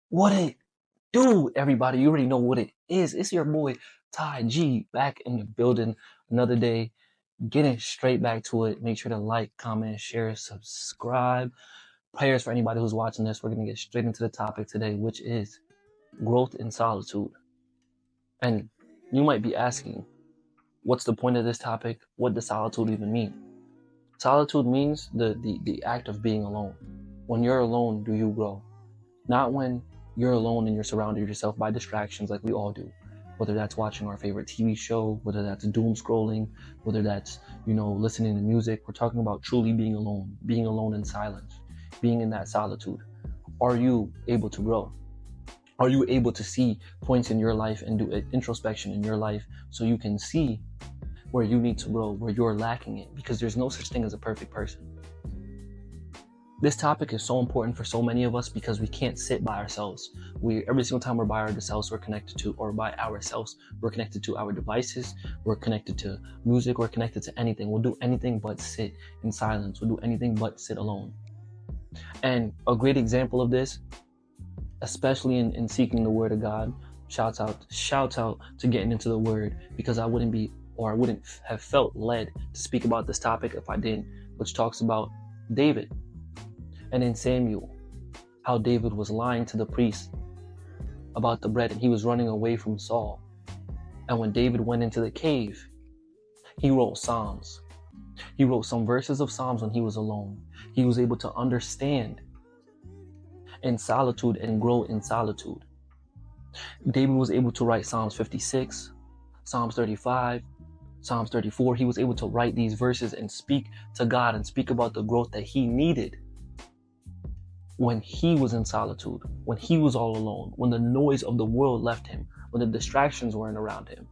What it do, everybody? You already know what it is. It's your boy Ty G back in the building. Another day, getting straight back to it. Make sure to like, comment, share, subscribe. Prayers for anybody who's watching this. We're gonna get straight into the topic today, which is growth in solitude. And you might be asking, what's the point of this topic? What does solitude even mean? Solitude means the act of being alone. When you're alone, do you grow? Not when you're alone and you're surrounded yourself by distractions like we all do. Whether that's watching our favorite TV show, whether that's doom scrolling, whether that's, listening to music. We're talking about truly being alone in silence, being in that solitude. Are you able to grow? Are you able to see points in your life and do introspection in your life so you can see where you need to grow, where you're lacking it? Because there's no such thing as a perfect person. This topic is so important for so many of us because we can't sit by ourselves. Every single time we're by ourselves, we're connected to our devices, we're connected to music, we're connected to anything. We'll do anything but sit in silence. We'll do anything but sit alone. And a great example of this, especially in seeking the word of God, shouts out to getting into the word, because I wouldn't have felt led to speak about this topic if I didn't, which talks about David. And in Samuel, how David was lying to the priest about the bread and he was running away from Saul. And when David went into the cave, he wrote Psalms. He wrote some verses of Psalms when he was alone. He was able to understand in solitude and grow in solitude. David was able to write Psalms 56, Psalms 35, Psalms 34. He was able to write these verses and speak to God and speak about the growth that he needed when he was in solitude, when he was all alone, when the noise of the world left him, when the distractions weren't around him.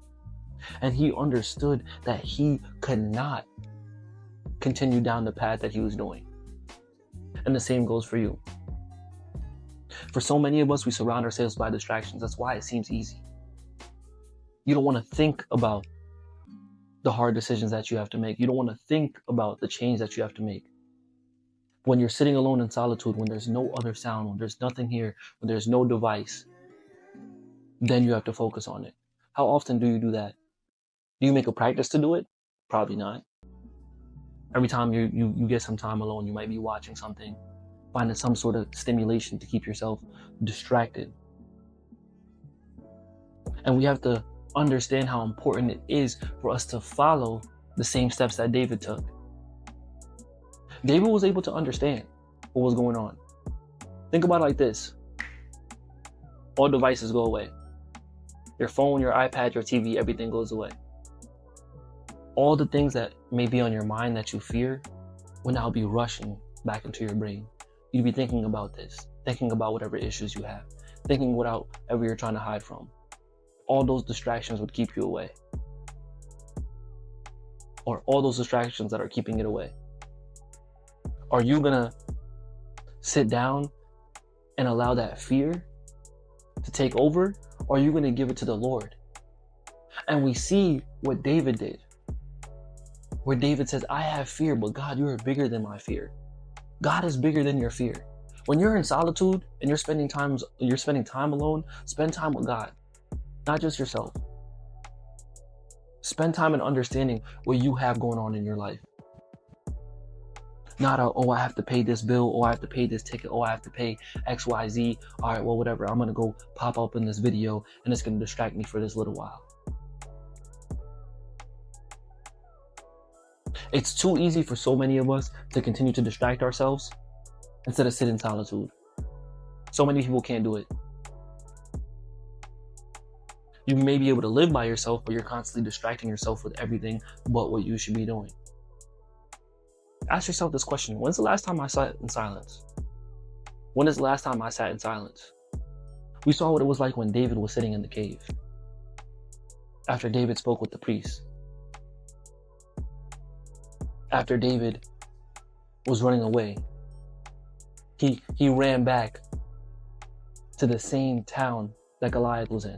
And he understood that he could not continue down the path that he was doing. And the same goes for you. For so many of us, we surround ourselves by distractions. That's why it seems easy. You don't want to think about the hard decisions that you have to make. You don't want to think about the change that you have to make. When you're sitting alone in solitude, when there's no other sound, when there's nothing here, when there's no device, then you have to focus on it. How often do you do that? Do you make a practice to do it? Probably not. Every time you get some time alone, you might be watching something, finding some sort of stimulation to keep yourself distracted. And we have to understand how important it is for us to follow the same steps that David took. David was able to understand what was going on. Think about it like this. All devices go away. Your phone, your iPad, your TV, everything goes away. All the things that may be on your mind that you fear will now be rushing back into your brain. You'd be thinking about this, thinking about whatever issues you have, thinking whatever you're trying to hide from. All those distractions would keep you away. Or all those distractions that are keeping it away. Are you gonna sit down and allow that fear to take over? Or are you gonna give it to the Lord? And we see what David did. Where David says, I have fear, but God, you are bigger than my fear. God is bigger than your fear. When you're in solitude and you're spending time alone, spend time with God, not just yourself. Spend time in understanding what you have going on in your life. Not I have to pay this bill, I have to pay this ticket, I have to pay X, Y, Z. All right, well, whatever. I'm going to go pop up in this video and it's going to distract me for this little while. It's too easy for so many of us to continue to distract ourselves instead of sit in solitude. So many people can't do it. You may be able to live by yourself, but you're constantly distracting yourself with everything but what you should be doing. Ask yourself this question. When's the last time I sat in silence? When is the last time I sat in silence? We saw what it was like when David was sitting in the cave. After David spoke with the priest. After David was running away. He ran back to the same town that Goliath was in.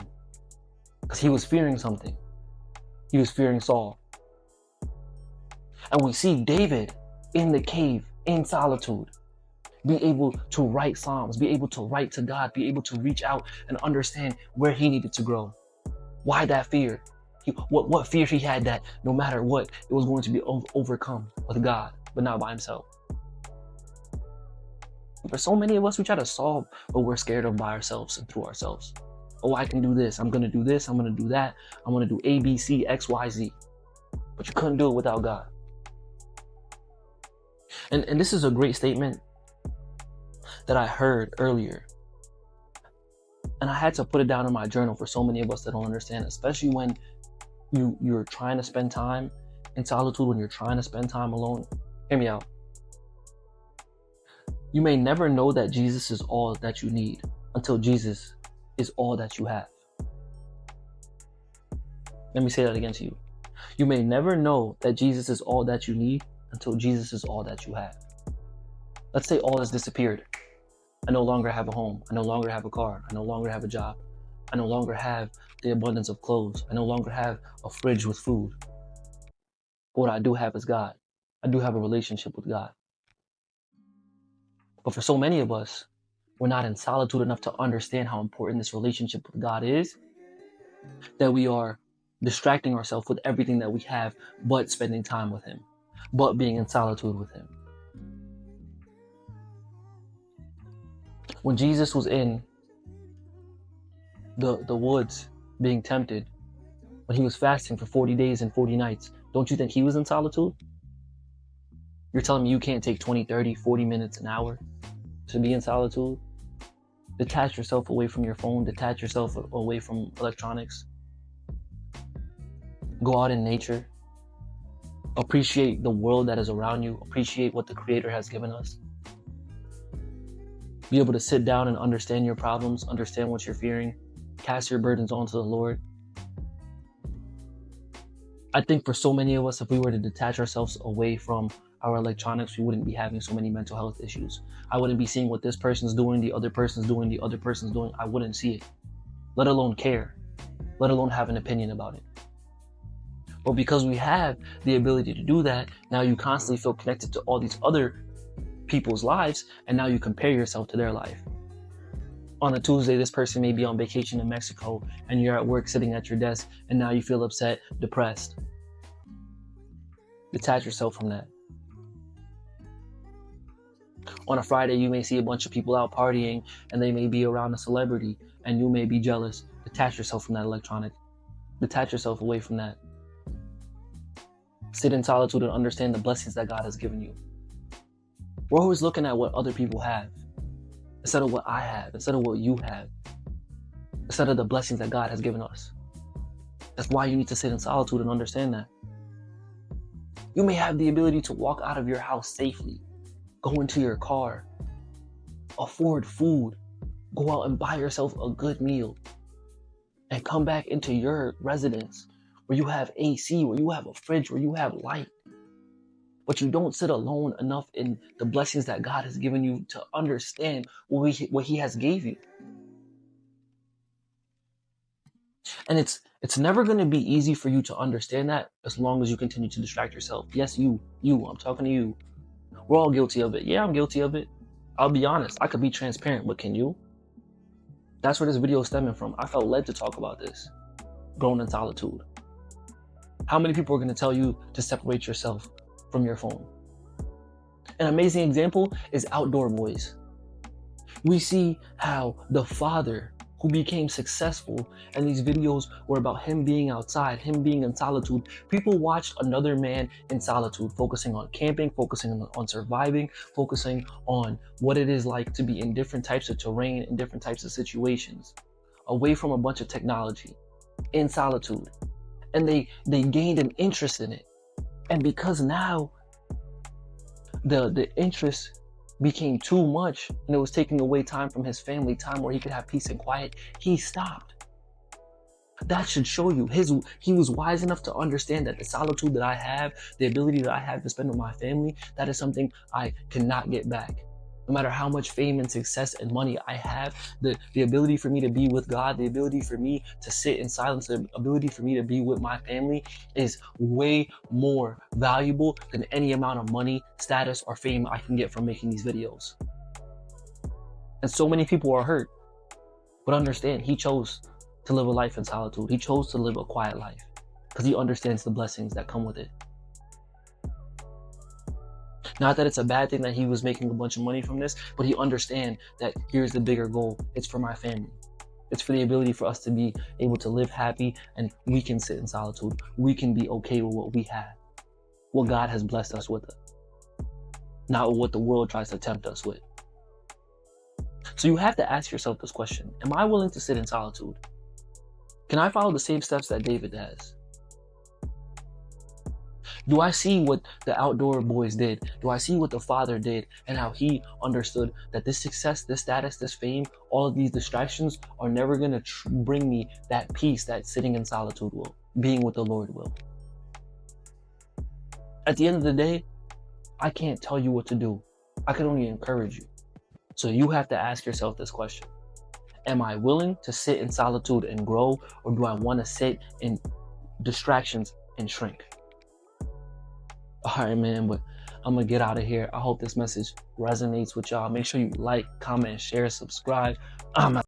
Because he was fearing something. He was fearing Saul. And we see David in the cave, in solitude. be able to write Psalms, be able to write to God, be able to reach out and understand where he needed to grow. Why that fear? What fear he had that no matter what, it was going to be overcome with God, but not by himself. For so many of us, we try to solve what we're scared of by ourselves and through ourselves. Oh, I can do this. I'm going to do this. I'm going to do that. I'm going to do A, B, C, X, Y, Z. But you couldn't do it without God. And this is a great statement that I heard earlier. And I had to put it down in my journal for so many of us that don't understand, especially when you're trying to spend time in solitude, when you're trying to spend time alone. Hear me out. You may never know that Jesus is all that you need until Jesus is all that you have. Let me say that again to you. You may never know that Jesus is all that you need until Jesus is all that you have. Let's say all has disappeared. I no longer have a home. I no longer have a car. I no longer have a job. I no longer have the abundance of clothes. I no longer have a fridge with food. But what I do have is God. I do have a relationship with God. But for so many of us, we're not in solitude enough to understand how important this relationship with God is, that we are distracting ourselves with everything that we have but spending time with him, but being in solitude with him. When Jesus was in the woods being tempted, when he was fasting for 40 days and 40 nights, don't you think he was in solitude? You're telling me you can't take 20, 30, 40 minutes, an hour to be in solitude? Detach yourself away from your phone, detach yourself away from electronics. Go out in nature. Appreciate the world that is around you. Appreciate what the Creator has given us. Be able to sit down and understand your problems, understand what you're fearing, cast your burdens onto the Lord. I think for so many of us, if we were to detach ourselves away from our electronics, we wouldn't be having so many mental health issues. I wouldn't be seeing what this person's doing, the other person's doing, the other person's doing. I wouldn't see it, let alone care, let alone have an opinion about it. But because we have the ability to do that, now you constantly feel connected to all these other people's lives, and now you compare yourself to their life. On a Tuesday, this person may be on vacation in Mexico, and you're at work sitting at your desk, and now you feel upset, depressed. Detach yourself from that. On a Friday, you may see a bunch of people out partying, and they may be around a celebrity, and you may be jealous. Detach yourself from that electronic. Detach yourself away from that. Sit in solitude and understand the blessings that God has given you. We're always looking at what other people have instead of what I have, instead of what you have, instead of the blessings that God has given us. That's why you need to sit in solitude and understand that. You may have the ability to walk out of your house safely, go into your car, afford food, go out and buy yourself a good meal, and come back into your residence where you have AC, where you have a fridge, where you have light. But you don't sit alone enough in the blessings that God has given you to understand what he has gave you. And it's never going to be easy for you to understand that as long as you continue to distract yourself. Yes, you, I'm talking to you. We're all guilty of it. Yeah, I'm guilty of it. I'll be honest. I could be transparent, but can you? That's where this video is stemming from. I felt led to talk about this. Growing in solitude. How many people are going to tell you to separate yourself from your phone? An amazing example is Outdoor Boys. We see how the father who became successful, and these videos were about him being outside, him being in solitude. People watched another man in solitude, focusing on camping, focusing on surviving, focusing on what it is like to be in different types of terrain, in different types of situations, away from a bunch of technology, in solitude. And they gained an interest in it. And because now the interest became too much and it was taking away time from his family, time where he could have peace and quiet, he stopped. That should show you he was wise enough to understand that the solitude that I have, the ability that I have to spend with my family, that is something I cannot get back. No matter how much fame and success and money I have, the ability for me to be with God, the ability for me to sit in silence, the ability for me to be with my family is way more valuable than any amount of money, status, or fame I can get from making these videos. And so many people are hurt. But understand, he chose to live a life in solitude. He chose to live a quiet life because he understands the blessings that come with it. Not that it's a bad thing that he was making a bunch of money from this, but he understands that here's the bigger goal. It's for my family. It's for the ability for us to be able to live happy, and we can sit in solitude. We can be okay with what we have, what God has blessed us with, not what the world tries to tempt us with. So you have to ask yourself this question: am I willing to sit in solitude? Can I follow the same steps that David has? Do I see what the outdoor boys did? Do I see what the father did and how he understood that this success, this status, this fame, all of these distractions are never going to bring me that peace that sitting in solitude will, being with the Lord will? At the end of the day, I can't tell you what to do. I can only encourage you. So you have to ask yourself this question: am I willing to sit in solitude and grow, or do I want to sit in distractions and shrink? All right, man, but I'm going to get out of here. I hope this message resonates with y'all. Make sure you like, comment, share, subscribe. I'm out.